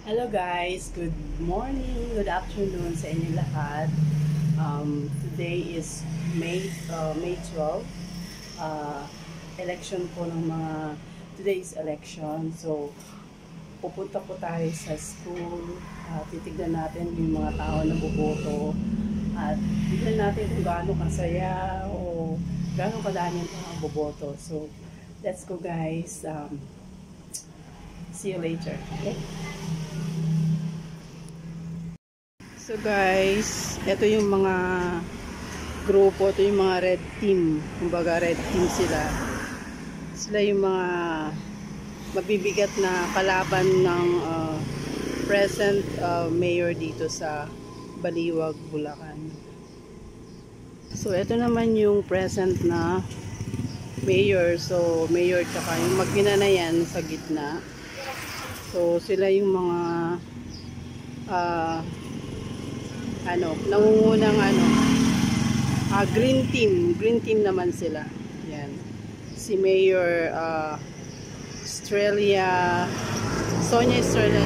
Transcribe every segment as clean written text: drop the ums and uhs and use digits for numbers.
Hello guys, good morning, good afternoon sa inyo lahat. Today is May 12. Election po ng today's election. So, pupunta po tayo sa school. Titignan natin yung mga tao na boboto. At tignan natin kung gaano kasaya o gaano kadami ang boboto. So, let's go guys. See you later. Okay? So guys, ito yung mga grupo, ito yung mga red team. Kumbaga red team sila. Sila yung mga mabibigat na kalaban ng present mayor dito sa Baliwag, Bulacan. So ito naman yung present na mayor. So mayor tsaka yung mag-ina na yan sa gitna. So sila yung mga nangungunang green team naman sila. Yan. Si Mayor Sonia Estrella,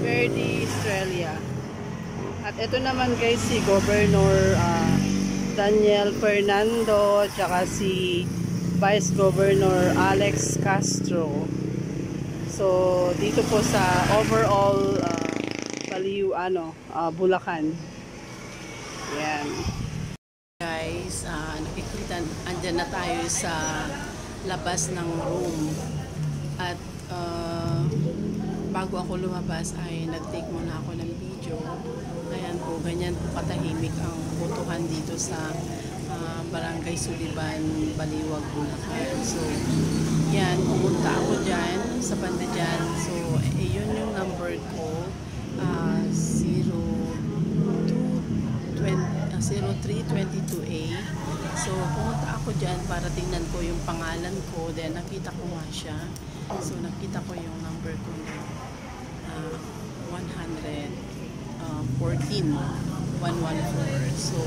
Verdi Estrella. At ito naman guys si Governor Daniel Fernando, tsaka si Vice Governor Alex Castro. So dito po sa overall Bulacan. Yan. Guys, nakikita, andyan na tayo sa labas ng room. At bago ako lumabas ay nag-take muna ako ng video. Ayan po, ganyan po katahimik ang botohan dito sa Barangay Suliban, Baliwag, Bulacan. So, yan, pumunta ako dyan, sa banda dyan. So, yun yung number ko. 0322A. So, pumunta ako dyan para tingnan ko yung pangalan ko. Then, nakita ko nga siya. So, nakita ko yung number ko na 114. So,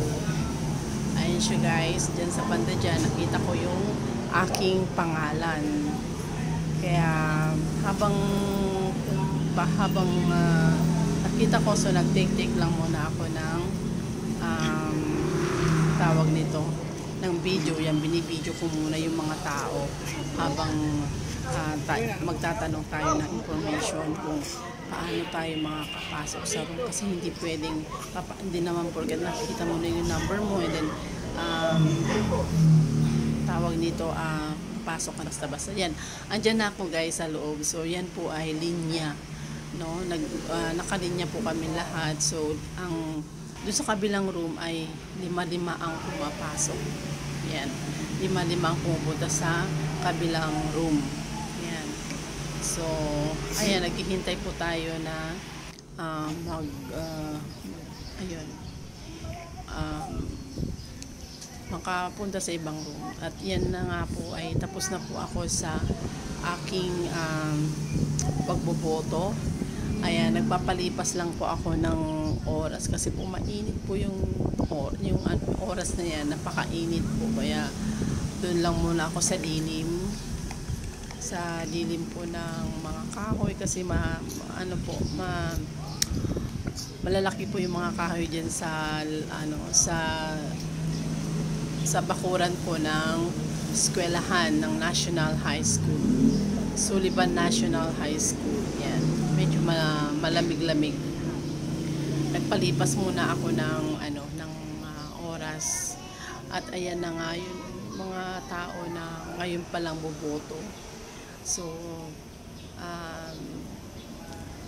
ayun siya guys. Dyan sa banda dyan, nakita ko yung aking pangalan. Kaya, habang nakita ko, so nag-take lang muna ako ng tawag nito ng video. Yan, binibideo ko muna yung mga tao habang magtatanong tayo ng information kung paano tayo makakapasok sa room, kasi hindi pwedeng hindi naman porket nakikita mo na yung number mo and then tawag nito pasok ka basta-basta. Yan, andyan na ako guys sa loob. So yan po ay linya, no? Nakalinya po kami lahat. So doon sa kabilang room ay 5 ang pumapasok. Yan, 5 ang pumupunta sa kabilang room. Yan. So ayan, naghihintay po tayo na makapunta sa ibang room. At yan na nga po, ay tapos na po ako sa aking pagboboto. Ayan, nagpapalipas lang po ako ng oras kasi po mainit po yung oras na yan, napakainit po. Kaya doon lang muna ako sa dilim po ng mga kahoy kasi malalaki po yung mga kahoy diyan sa bakuran po ng eskwelahan ng National High School, Suliban National High School. Yan, medyo malamig-lamig. Nagpalipas muna ako ng oras. At ayan na nga yung mga tao na ngayon pa lang boboto. So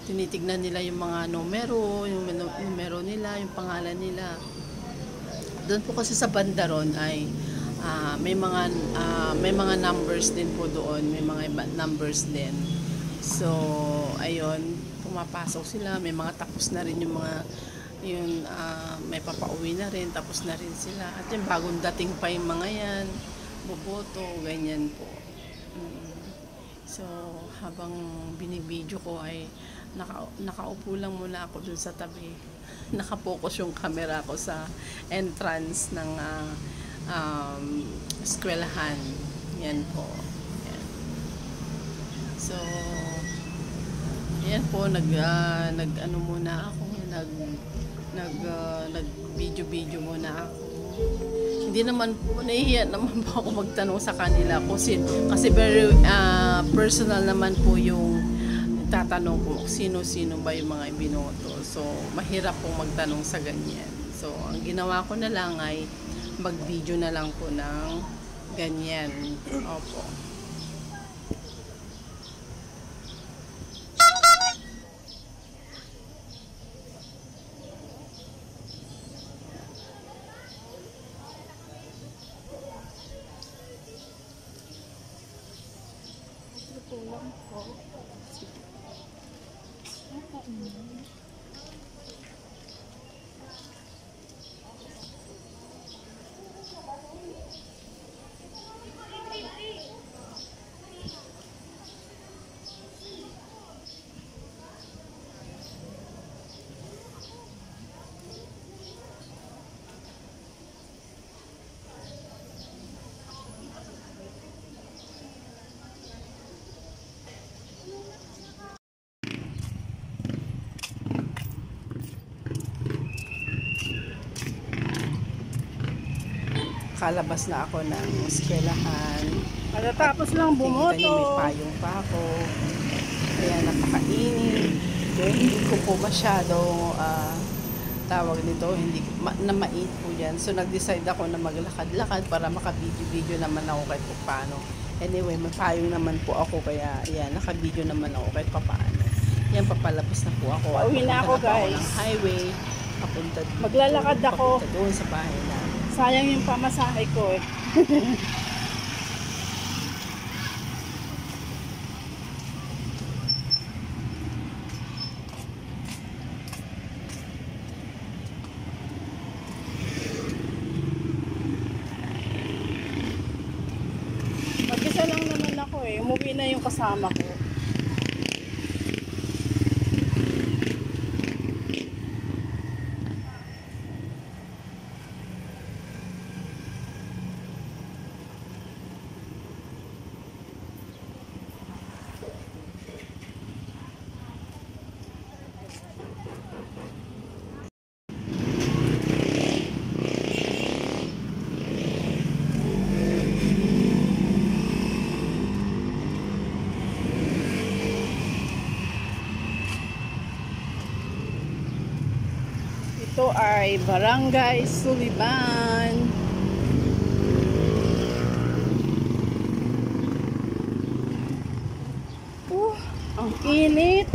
tinitignan nila yung mga numero nila, yung pangalan nila. Doon po kasi sa bandaron ay may mga numbers din po doon, may mga numbers din. So ayun, pumapasok sila, may mga tapos na rin yung mga may papauwi na rin, tapos na rin sila. At yung bagong dating pa yung mga yan, boboto, ganyan po. So habang binibideo ko ay nakaupo lang muna ako dun sa tabi. Nakapokus yung camera ko sa entrance ng eskwelahan. Yan po. Yan. So Ayan po, nag ano muna ako, nag video muna ako. Hindi naman po, nahihiya naman po ako magtanong sa kanila kasi very personal naman po yung tatanong ko sino-sino ba yung mga ibinoto. So, mahirap po magtanong sa ganyan. So, ang ginawa ko na lang ay mag-video na lang po ng ganyan. Opo. Kulang po. Kalabas na ako ng eskwelahan. Pagkatapos lang bumoto. Tingnan niyo, may payong pa ako. Kaya napakainit. Kaya hindi ko po masyado tawag nito, hindi na mait po yan. So nag-decide ako na maglakad-lakad para maka-video naman ako kahit pa paano. Anyway, may payong naman po ako kaya yan, naka-video naman ako kahit pa paano. Yan, papalabas na po ako. Pauwi na ako, guys. Ng highway. Maglalakad ako. Papunta doon sa bahay na. Sayang yung pamasahe ko eh. Mag-isa lang naman ako eh. Umuwi na yung kasama ko. Ito ay Barangay Sullivan. Ang init.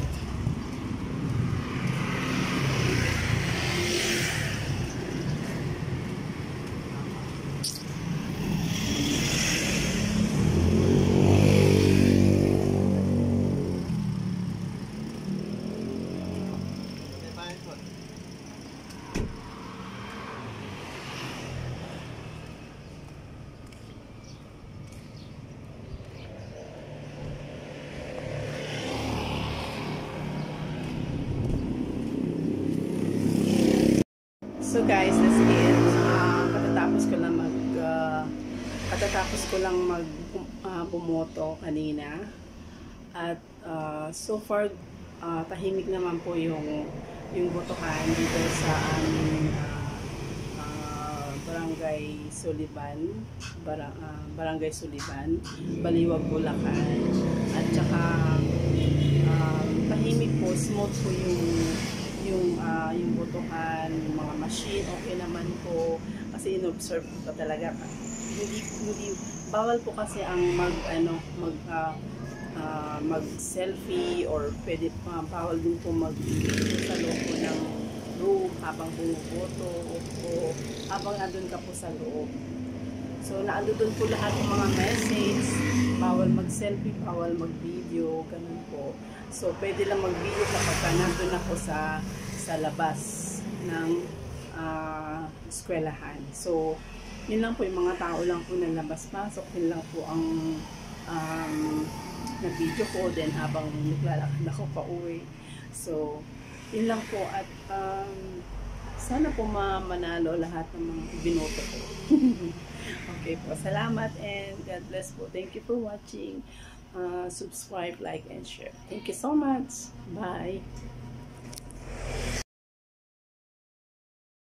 So guys, that's it. Katatapos ko lang bumoto kanina. At so far tahimik naman po yung botohan dito sa aming Barangay Sullivan, Barangay Sullivan, Baliwag, Bulacan. At saka tahimik po, smooth po yung botohan, yung mga machine, okay naman po kasi in-observe ko talaga. Hindi bawal po kasi ang mag-selfie or pwede bawal din po sa loob po ng room habang bumuboto o habang andun ka po sa loob. So naandun po lahat ng mga message, bawal mag-selfie, bawal mag-video, ganun po. So pwede lang mag-video kapag nandun ako sa labas ng eskwelahan. So yun lang po, yung mga tao lang po na labas-pasok, yun lang po ang nag-video ko din habang naglalakad ako pa uwi. So yun lang po at sana po manalo lahat ng mga binoto ko. Okay po, salamat and God bless po. Thank you for watching. subscribe, like, and share. Thank you so much. Bye.